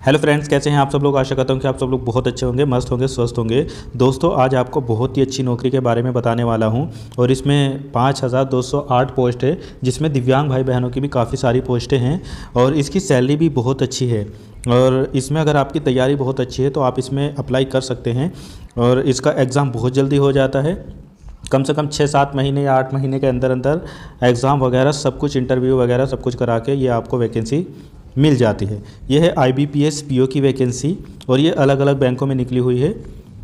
Hello friends, कैसे हैं आप सब लोग। आशा करता हूं कि आप सब लोग बहुत अच्छे होंगे, मस्त होंगे, स्वस्थ होंगे। दोस्तों, आज आपको बहुत ही अच्छी नौकरी के बारे में बताने वाला हूं और इसमें 5208 पोस्ट है, जिसमें दिव्यांग भाई बहनों की भी काफ़ी सारी पोस्टें हैं और इसकी सैलरी भी बहुत अच्छी है। और इसमें अगर आपकी तैयारी बहुत अच्छी है तो आप इसमें अप्लाई कर सकते हैं और इसका एग्ज़ाम बहुत जल्दी हो जाता है। कम से कम 6-7 महीने या 8 महीने के अंदर अंदर एग्ज़ाम वगैरह सब कुछ, इंटरव्यू वगैरह सब कुछ करा के ये आपको वैकेंसी मिल जाती है। ये है IBPS PO की वैकेंसी और ये अलग अलग बैंकों में निकली हुई है।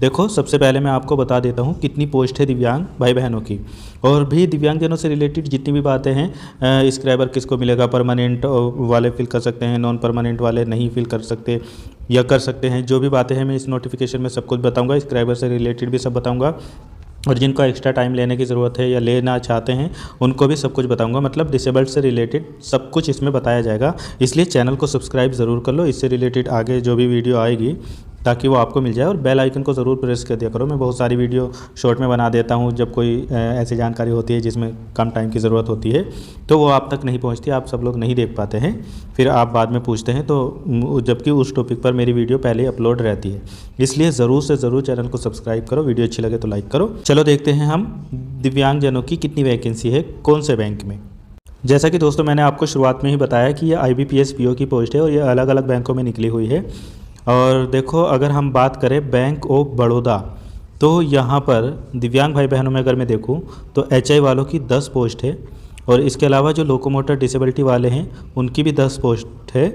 देखो, सबसे पहले मैं आपको बता देता हूँ कितनी पोस्ट है दिव्यांग भाई बहनों की, और भी दिव्यांगजनों से रिलेटेड जितनी भी बातें हैं। स्क्रैबर किसको मिलेगा, परमानेंट वाले फिल कर सकते हैं, नॉन परमानेंट वाले नहीं फिल कर सकते या कर सकते हैं। जो भी बातें हैं मैं इस नोटिफिकेशन में सब कुछ बताऊँगा, स्क्रैबर से रिलेटेड भी सब बताऊँगा। और जिनको एक्स्ट्रा टाइम लेने की ज़रूरत है या लेना चाहते हैं उनको भी सब कुछ बताऊंगा। मतलब डिसेबल्ड से रिलेटेड सब कुछ इसमें बताया जाएगा, इसलिए चैनल को सब्सक्राइब ज़रूर कर लो। इससे रिलेटेड आगे जो भी वीडियो आएगी ताकि वो आपको मिल जाए, और बेल आइकन को ज़रूर प्रेस कर दिया करो। मैं बहुत सारी वीडियो शॉर्ट में बना देता हूँ जब कोई ऐसी जानकारी होती है जिसमें कम टाइम की ज़रूरत होती है, तो वो आप तक नहीं पहुँचती, आप सब लोग नहीं देख पाते हैं, फिर आप बाद में पूछते हैं, तो जबकि उस टॉपिक पर मेरी वीडियो पहले ही अपलोड रहती है। इसलिए ज़रूर से ज़रूर चैनल को सब्सक्राइब करो, वीडियो अच्छी लगे तो लाइक करो। चलो देखते हैं हम दिव्यांगजनों की कितनी वैकेंसी है, कौन से बैंक में। जैसा कि दोस्तों मैंने आपको शुरुआत में ही बताया कि ये IBPS PO की पोस्ट है और ये अलग अलग बैंकों में निकली हुई है। और देखो, अगर हम बात करें बैंक ऑफ बड़ौदा, तो यहाँ पर दिव्यांग भाई बहनों में अगर मैं देखूँ तो HI वालों की 10 पोस्ट है, और इसके अलावा जो लोकोमोटर डिसेबिलिटी वाले हैं उनकी भी 10 पोस्ट है,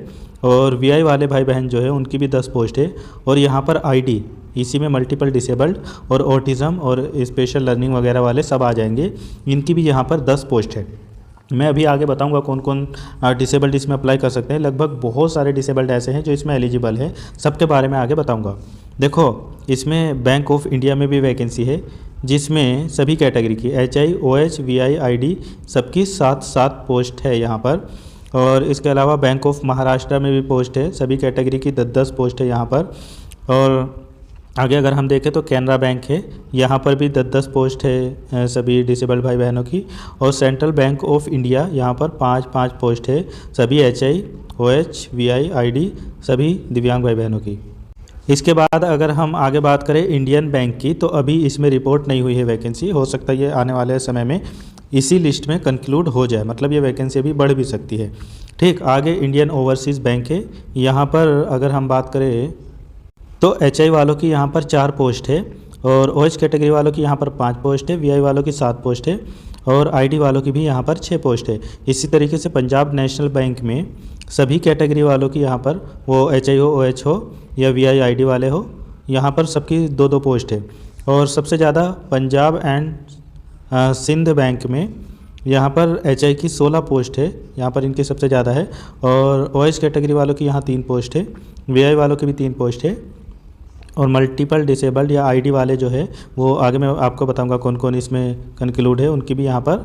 और VI वाले भाई बहन जो है उनकी भी 10 पोस्ट है। और यहाँ पर ID, इसी में मल्टीपल डिसेबल्ड और ऑटिज़म और स्पेशल लर्निंग वगैरह वाले सब आ जाएंगे, इनकी भी यहाँ पर 10 पोस्ट है। मैं अभी आगे बताऊंगा कौन कौन डिसेबल्ड इसमें अप्लाई कर सकते हैं। लगभग बहुत सारे डिसेबल्ड ऐसे हैं जो इसमें एलिजिबल है, सबके बारे में आगे बताऊंगा। देखो, इसमें बैंक ऑफ इंडिया में भी वैकेंसी है, जिसमें सभी कैटेगरी की HI, OH, VI, ID सबकी 7-7 पोस्ट है यहाँ पर। और इसके अलावा बैंक ऑफ महाराष्ट्र में भी पोस्ट है, सभी कैटेगरी की 10-10 पोस्ट है यहाँ पर। और आगे अगर हम देखें तो कैनरा बैंक है, यहाँ पर भी 10-10 पोस्ट है सभी डिसेबल्ड भाई बहनों की। और सेंट्रल बैंक ऑफ इंडिया, यहाँ पर 5-5 पोस्ट है सभी HI, OH, VI, ID सभी दिव्यांग भाई बहनों की। इसके बाद अगर हम आगे बात करें इंडियन बैंक की, तो अभी इसमें रिपोर्ट नहीं हुई है वैकेंसी, हो सकता है ये आने वाले समय में इसी लिस्ट में कंक्लूड हो जाए, मतलब ये वैकेंसी अभी बढ़ भी सकती है। ठीक, आगे इंडियन ओवरसीज़ बैंक है, यहाँ पर अगर हम बात करें तो HI वालों की यहाँ पर 4 पोस्ट है, और OH कैटेगरी वालों की यहाँ पर 5 पोस्ट है, VI वालों की 7 पोस्ट है, और ID वालों की भी यहाँ पर 6 पोस्ट है। इसी तरीके से पंजाब नेशनल बैंक में सभी कैटेगरी वालों की यहाँ पर, वो HI हो, OH हो या VI ID वाले हो, यहाँ पर सबकी 2-2 पोस्ट है। और सबसे ज़्यादा पंजाब एंड सिंध बैंक में यहाँ पर HI की 16 पोस्ट है, यहाँ पर इनकी सबसे ज़्यादा है। और OH कैटेगरी वालों की यहाँ 3 पोस्ट है, VI वालों की भी 3 पोस्ट है। और मल्टीपल डिसेबल्ड या ID वाले जो है वो आगे मैं आपको बताऊंगा कौन कौन इसमें कंक्लूड है, उनकी भी यहाँ पर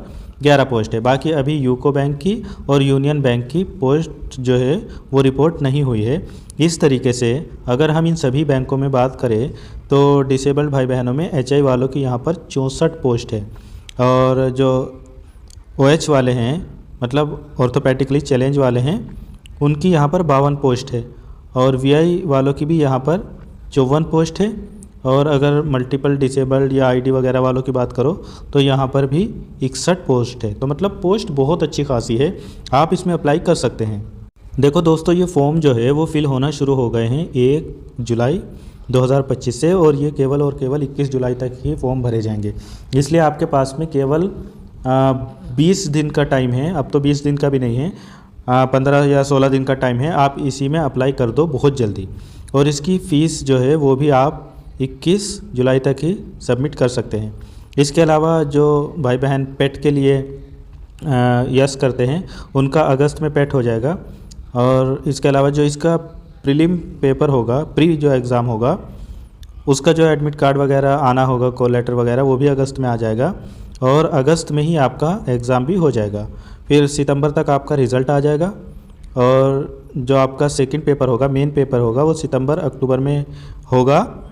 11 पोस्ट है। बाकी अभी यूको बैंक की और यूनियन बैंक की पोस्ट जो है वो रिपोर्ट नहीं हुई है। इस तरीके से अगर हम इन सभी बैंकों में बात करें तो डिसेबल्ड भाई बहनों में HI वालों की यहाँ पर 64 पोस्ट है, और जो OH वाले हैं मतलब ऑर्थोपेडिकली चैलेंज वाले हैं उनकी यहाँ पर 52 पोस्ट है, और VI वालों की भी यहाँ पर 54 पोस्ट है। और अगर मल्टीपल डिसेबल्ड या ID वगैरह वालों की बात करो तो यहाँ पर भी 61 पोस्ट है। तो मतलब पोस्ट बहुत अच्छी खासी है, आप इसमें अप्लाई कर सकते हैं। देखो दोस्तों, ये फॉर्म जो है वो फिल होना शुरू हो गए हैं 1 जुलाई 2025 से, और ये केवल और केवल 21 जुलाई तक ही फॉर्म भरे जाएंगे। इसलिए आपके पास में केवल 20 दिन का टाइम है, अब तो 20 दिन का भी नहीं है, 15 या 16 दिन का टाइम है। आप इसी में अप्लाई कर दो बहुत जल्दी, और इसकी फ़ीस जो है वो भी आप 21 जुलाई तक ही सबमिट कर सकते हैं। इसके अलावा जो भाई बहन पेट के लिए यस करते हैं उनका अगस्त में पेट हो जाएगा, और इसके अलावा जो इसका प्रीलिम पेपर होगा, प्री जो एग्ज़ाम होगा, उसका जो एडमिट कार्ड वगैरह आना होगा, कॉल लेटर वगैरह, वो भी अगस्त में आ जाएगा, और अगस्त में ही आपका एग्ज़ाम भी हो जाएगा। फिर सितंबर तक आपका रिज़ल्ट आ जाएगा, और जो आपका सेकंड पेपर होगा, मेन पेपर होगा, वो सितंबर अक्टूबर में होगा,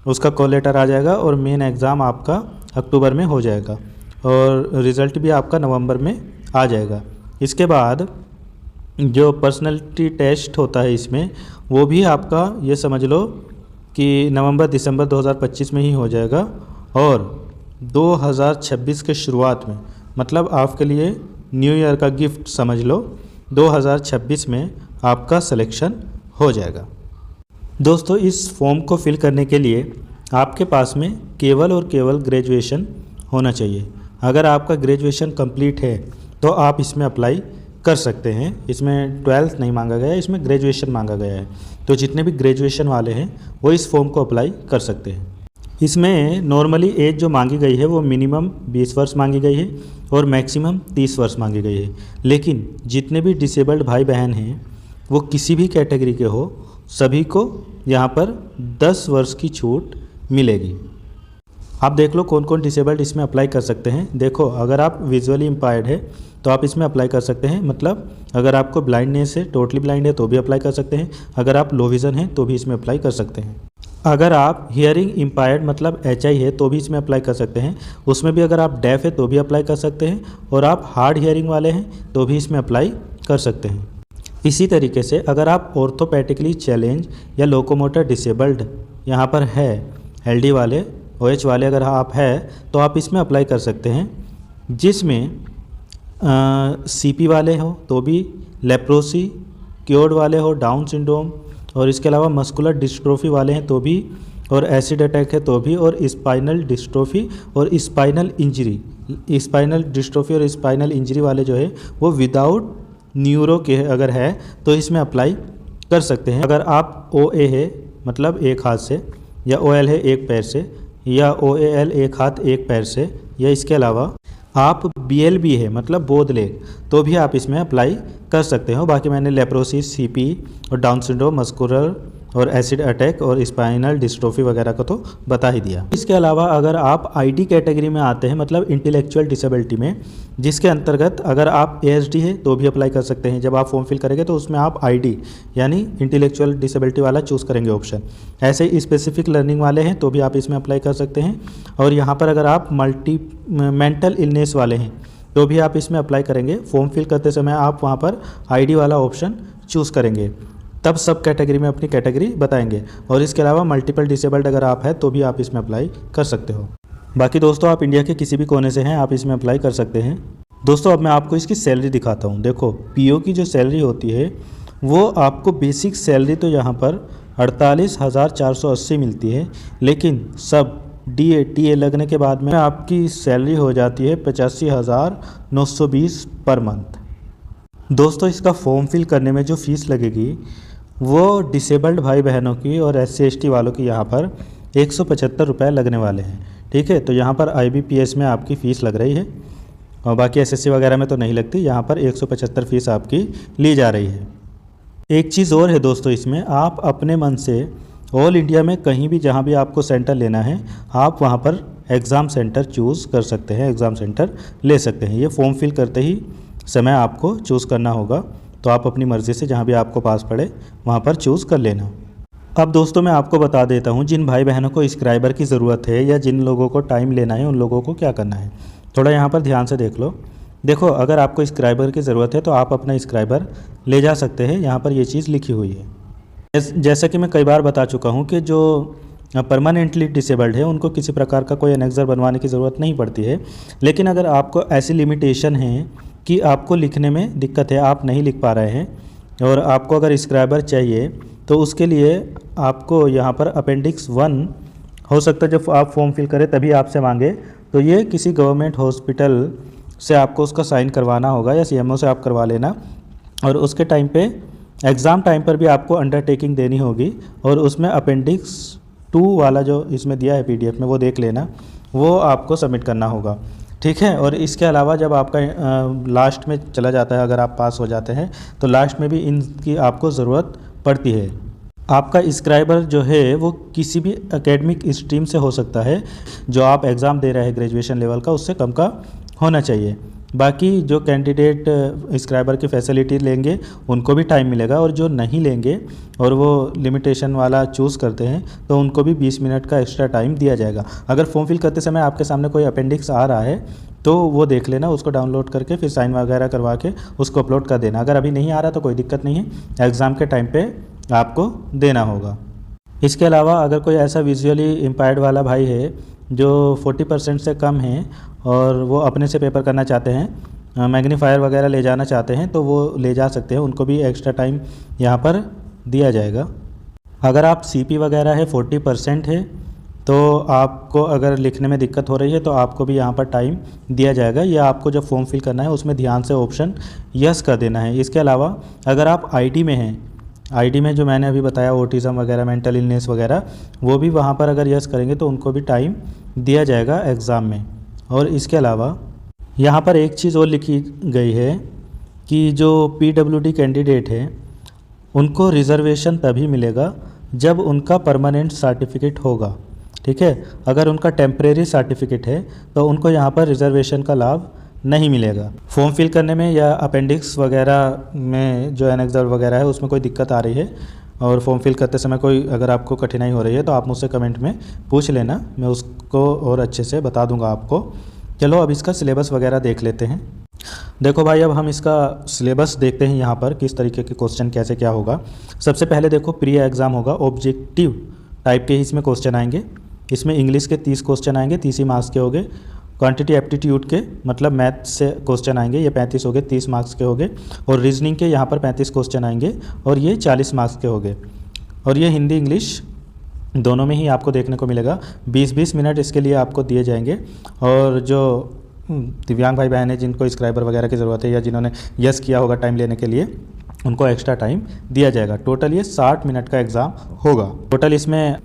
उसका कॉल लेटर आ जाएगा, और मेन एग्ज़ाम आपका अक्टूबर में हो जाएगा, और रिज़ल्ट भी आपका नवंबर में आ जाएगा। इसके बाद जो पर्सनैलिटी टेस्ट होता है इसमें, वो भी आपका ये समझ लो कि नवंबर दिसंबर 2025 में ही हो जाएगा। और 2026 के शुरुआत में, मतलब आपके लिए न्यू ईयर का गिफ्ट समझ लो, 2026 में आपका सिलेक्शन हो जाएगा। दोस्तों, इस फॉर्म को फिल करने के लिए आपके पास में केवल और केवल ग्रेजुएशन होना चाहिए। अगर आपका ग्रेजुएशन कंप्लीट है तो आप इसमें अप्लाई कर सकते हैं। इसमें 12th नहीं मांगा गया है, इसमें ग्रेजुएशन मांगा गया है। तो जितने भी ग्रेजुएशन वाले हैं वो इस फॉर्म को अप्लाई कर सकते हैं। इसमें नॉर्मली एज जो मांगी गई है वो मिनिमम 20 वर्ष मांगी गई है और मैक्सिमम 30 वर्ष मांगी गई है। लेकिन जितने भी डिसेबल्ड भाई बहन हैं वो किसी भी कैटेगरी के हो, सभी को यहाँ पर 10 वर्ष की छूट मिलेगी। आप देख लो कौन कौन डिसेबल्ड इसमें अप्लाई कर सकते हैं। देखो, अगर आप विजुअली इम्पायर्ड है तो आप इसमें अप्लाई कर सकते हैं। मतलब अगर आपको ब्लाइंडनेस है, टोटली ब्लाइंड है तो भी अप्लाई कर सकते हैं। अगर आप लो विज़न हैं तो भी इसमें अप्लाई कर सकते हैं। अगर आप हियरिंग इम्पायर्ड मतलब HI है तो भी इसमें अप्लाई कर सकते हैं। उसमें भी अगर आप डेफ है तो भी अप्लाई कर सकते हैं। और आप हार्ड हियरिंग वाले हैं तो भी इसमें अप्लाई कर सकते हैं। इसी तरीके से अगर आप ऑर्थोपेडिकली चैलेंज या लोकोमोटर डिसेबल्ड यहाँ पर है, LD वाले, OH वाले अगर आप है तो आप इसमें अप्लाई कर सकते हैं। जिसमें CP वाले हो तो भी, लेप्रोसी क्योर्ड वाले हो, डाउन सिंड्रोम, और इसके अलावा मस्कुलर डिस्ट्रोफी वाले हैं तो भी, और एसिड अटैक है तो भी, और स्पाइनल डिस्ट्रोफी और स्पाइनल इंजरी, स्पाइनल डिस्ट्रोफी और स्पाइनल इंजरी वाले जो है वो विदाउट न्यूरो के अगर है तो इसमें अप्लाई कर सकते हैं। अगर आप OA है मतलब एक हाथ से, या OL है एक पैर से, या OAL एक हाथ एक पैर से, या इसके अलावा आप BLB है मतलब बोथ लेग, तो भी आप इसमें अप्लाई कर सकते हो। बाकी मैंने लेप्रोसिस, CP और डाउन सिंड्रोम, मस्कुलर और एसिड अटैक और स्पाइनल डिस्ट्रोफी वगैरह का तो बता ही दिया। इसके अलावा अगर आप ID कैटेगरी में आते हैं मतलब इंटेलेक्चुअल डिसेबिलिटी में, जिसके अंतर्गत अगर आप ASD है तो भी अप्लाई कर सकते हैं। जब आप फॉर्म फिल करेंगे तो उसमें आप ID यानी इंटेलेक्चुअल डिसेबिलिटी वाला चूज़ करेंगे ऑप्शन। ऐसे ही स्पेसिफिक लर्निंग वाले हैं तो भी आप इसमें अप्लाई कर सकते हैं। और यहाँ पर अगर आप मेंटल इलनेस वाले हैं तो भी आप इसमें अप्लाई करेंगे। फॉर्म फिल करते समय आप वहाँ पर ID वाला ऑप्शन चूज़ करेंगे, तब सब कैटेगरी में अपनी कैटेगरी बताएंगे। और इसके अलावा मल्टीपल डिसेबल्ड अगर आप हैं तो भी आप इसमें अप्लाई कर सकते हो। बाकी दोस्तों, आप इंडिया के किसी भी कोने से हैं आप इसमें अप्लाई कर सकते हैं। दोस्तों, अब मैं आपको इसकी सैलरी दिखाता हूँ। देखो, PO की जो सैलरी होती है वो आपको बेसिक सैलरी तो यहाँ पर 48,480 मिलती है, लेकिन सब DA TA लगने के बाद में आपकी सैलरी हो जाती है 85,920 पर मंथ। दोस्तों, इसका फॉर्म फिल करने में जो फ़ीस लगेगी वो डिसेबल्ड भाई बहनों की और SC ST वालों की यहाँ पर 175 रुपये लगने वाले हैं। ठीक है, तो यहाँ पर IBPS में आपकी फ़ीस लग रही है और बाकी SSC वगैरह में तो नहीं लगती। यहाँ पर 175 फ़ीस आपकी ली जा रही है। एक चीज़ और है दोस्तों, इसमें आप अपने मन से ऑल इंडिया में कहीं भी जहाँ भी आपको सेंटर लेना है आप वहाँ पर एग्ज़ाम सेंटर चूज़ कर सकते हैं, एग्ज़ाम सेंटर ले सकते हैं। ये फॉर्म फिल करते ही समय आपको चूज़ करना होगा, तो आप अपनी मर्ज़ी से जहाँ भी आपको पास पड़े वहाँ पर चूज़ कर लेना। अब दोस्तों, मैं आपको बता देता हूँ जिन भाई बहनों को स्क्राइबर की ज़रूरत है या जिन लोगों को टाइम लेना है उन लोगों को क्या करना है। थोड़ा यहाँ पर ध्यान से देख लो। देखो, अगर आपको स्क्राइबर की ज़रूरत है तो आप अपना स्क्राइबर ले जा सकते हैं। यहाँ पर ये चीज़ लिखी हुई है। जैसा कि मैं कई बार बता चुका हूँ कि जो परमानेंटली डिसेबल्ड है उनको किसी प्रकार का कोई एनेक्सर बनवाने की ज़रूरत नहीं पड़ती है। लेकिन अगर आपको ऐसी लिमिटेशन है कि आपको लिखने में दिक्कत है, आप नहीं लिख पा रहे हैं और आपको अगर स्क्राइबर चाहिए तो उसके लिए आपको यहाँ पर अपेंडिक्स 1 हो सकता है जब आप फॉर्म फिल करें तभी आपसे मांगे, तो ये किसी गवर्नमेंट हॉस्पिटल से आपको उसका साइन करवाना होगा या CMO से आप करवा लेना। और उसके टाइम पे एग्ज़ाम टाइम पर भी आपको अंडरटेकिंग देनी होगी और उसमें अपेंडिक्स 2 वाला जो इसमें दिया है PDF में वो देख लेना, वो आपको सबमिट करना होगा। ठीक है, और इसके अलावा जब आपका लास्ट में चला जाता है, अगर आप पास हो जाते हैं तो लास्ट में भी इनकी आपको ज़रूरत पड़ती है। आपका स्क्राइबर जो है वो किसी भी एकेडमिक स्ट्रीम से हो सकता है, जो आप एग्ज़ाम दे रहे हैं ग्रेजुएशन लेवल का उससे कम का होना चाहिए। बाकी जो कैंडिडेट स्क्राइबर की फैसिलिटी लेंगे उनको भी टाइम मिलेगा, और जो नहीं लेंगे और वो लिमिटेशन वाला चूज़ करते हैं तो उनको भी 20 मिनट का एक्स्ट्रा टाइम दिया जाएगा। अगर फॉर्म फिल करते समय आपके सामने कोई अपेंडिक्स आ रहा है तो वो देख लेना, उसको डाउनलोड करके फिर साइन वगैरह करवा के उसको अपलोड कर देना। अगर अभी नहीं आ रहा तो कोई दिक्कत नहीं है, एग्ज़ाम के टाइम पे आपको देना होगा। इसके अलावा अगर कोई ऐसा विजुअली इम्पेयर्ड वाला भाई है जो 40% से कम है और वो अपने से पेपर करना चाहते हैं, मैग्नीफायर वगैरह ले जाना चाहते हैं, तो वो ले जा सकते हैं, उनको भी एक्स्ट्रा टाइम यहाँ पर दिया जाएगा। अगर आप सीपी वगैरह है 40% है तो आपको अगर लिखने में दिक्कत हो रही है तो आपको भी यहाँ पर टाइम दिया जाएगा। या आपको जब फॉर्म फिल करना है उसमें ध्यान से ऑप्शन यस कर देना है। इसके अलावा अगर आप आईडी में हैं, आईडी में जो मैंने अभी बताया ऑटिज़म वगैरह, मेंटल इलनेस वगैरह, वो भी वहाँ पर अगर यस करेंगे तो उनको भी टाइम दिया जाएगा एग्ज़ाम में। और इसके अलावा यहाँ पर एक चीज़ और लिखी गई है कि जो पीडब्ल्यूडी कैंडिडेट है उनको रिज़र्वेशन तभी मिलेगा जब उनका परमानेंट सर्टिफिकेट होगा, ठीक है। अगर उनका टेम्परेरी सर्टिफिकेट है तो उनको यहाँ पर रिज़र्वेशन का लाभ नहीं मिलेगा। फॉर्म फिल करने में या अपेंडिक्स वगैरह में जो एनेक्सर वगैरह है उसमें कोई दिक्कत आ रही है और फॉर्म फिल करते समय कोई अगर आपको कठिनाई हो रही है तो आप मुझसे कमेंट में पूछ लेना, मैं उसको और अच्छे से बता दूंगा आपको। चलो अब इसका सिलेबस वगैरह देख लेते हैं। देखो भाई, अब हम इसका सिलेबस देखते हैं यहाँ पर किस तरीके के क्वेश्चन कैसे क्या होगा। सबसे पहले देखो प्री एग्ज़ाम होगा, ऑब्जेक्टिव टाइप के ही इसमें क्वेश्चन आएंगे। इसमें इंग्लिश के 30 क्वेश्चन आएंगे, 30 ही मार्क्स के होंगे। क्वांटिटी एप्टीट्यूड के मतलब मैथ से क्वेश्चन आएंगे, ये 35 हो गए, 30 मार्क्स के हो गए। और रीजनिंग के यहाँ पर 35 क्वेश्चन आएंगे और ये 40 मार्क्स के हो गए। और ये हिंदी इंग्लिश दोनों में ही आपको देखने को मिलेगा। 20-20 मिनट इसके लिए आपको दिए जाएंगे। और जो दिव्यांग भाई बहन है जिनको स्क्राइबर वगैरह की ज़रूरत है या जिन्होंने यस किया होगा टाइम लेने के लिए, उनको एक्स्ट्रा टाइम दिया जाएगा। टोटल ये 60 मिनट का एग्ज़ाम होगा। टोटल इसमें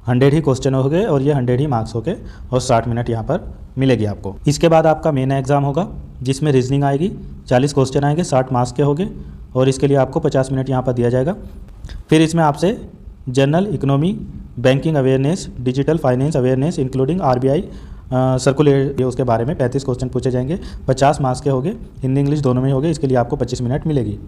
100 ही क्वेश्चन हो गए और ये 100 ही मार्क्स हो गए और 60 मिनट यहाँ पर मिलेगी आपको। इसके बाद आपका मेन एग्ज़ाम होगा जिसमें रीजनिंग आएगी, 40 क्वेश्चन आएंगे, 60 मार्क्स के होंगे और इसके लिए आपको 50 मिनट यहाँ पर दिया जाएगा। फिर इसमें आपसे general economy, banking awareness, digital finance awareness including RBI circular, उसके बारे में 35 क्वेश्चन पूछे जाएंगे, 50 मार्क्स के होंगे, हिंदी इंग्लिश दोनों में होंगे, इसके लिए आपको 25 मिनट मिलेगी।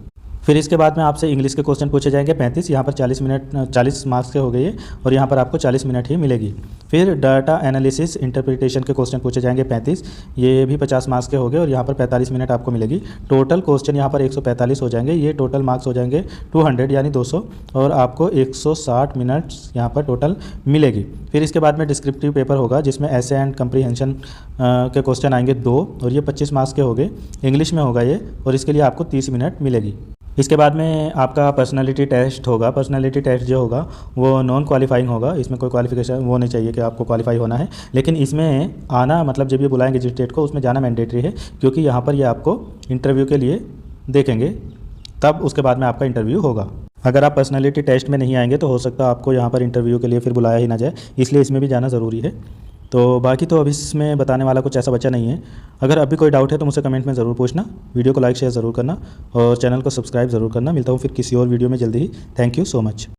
फिर इसके बाद में आपसे इंग्लिश के क्वेश्चन पूछे जाएंगे 35, यहाँ पर 40 मार्क्स के हो गए और यहाँ पर आपको 40 मिनट ही मिलेगी। फिर डाटा एनालिसिस इंटरप्रिटेशन के क्वेश्चन पूछे जाएंगे 35, ये भी 50 मार्क्स के हो गए और यहाँ पर 45 मिनट आपको मिलेगी। टोटल क्वेश्चन यहाँ पर 145 हो जाएंगे, ये टोटल मार्क्स हो जाएंगे 200 यानी 200 और आपको 160 मिनट्स यहाँ पर टोटल मिलेगी। फिर इसके बाद में डिस्क्रिप्टिव पेपर होगा जिसमें ऐसे एंड कंप्रीहेंशन के क्वेश्चन आएंगे 2 और ये 25 मार्क्स के हो गए, इंग्लिश में होगा ये और इसके लिए आपको 30 मिनट मिलेगी। इसके बाद में आपका पर्सनालिटी टेस्ट होगा। पर्सनालिटी टेस्ट जो होगा वो नॉन क्वालिफाइंग होगा, इसमें कोई क्वालिफिकेशन वो नहीं चाहिए कि आपको क्वालिफाई होना है, लेकिन इसमें आना मतलब जब ये बुलाएंगे जिस डेट को उसमें जाना मैंडेटरी है, क्योंकि यहाँ पर ये आपको इंटरव्यू के लिए देखेंगे, तब उसके बाद में आपका इंटरव्यू होगा। अगर आप पर्सनालिटी टेस्ट में नहीं आएंगे तो हो सकता है आपको यहाँ पर इंटरव्यू के लिए फिर बुलाया ही ना जाए, इसलिए इसमें भी जाना ज़रूरी है। तो बाकी तो अभी इसमें बताने वाला कुछ ऐसा बचा नहीं है। अगर अभी कोई डाउट है तो मुझसे कमेंट में ज़रूर पूछना, वीडियो को लाइक शेयर ज़रूर करना और चैनल को सब्सक्राइब ज़रूर करना। मिलता हूँ फिर किसी और वीडियो में जल्दी ही। Thank you so much.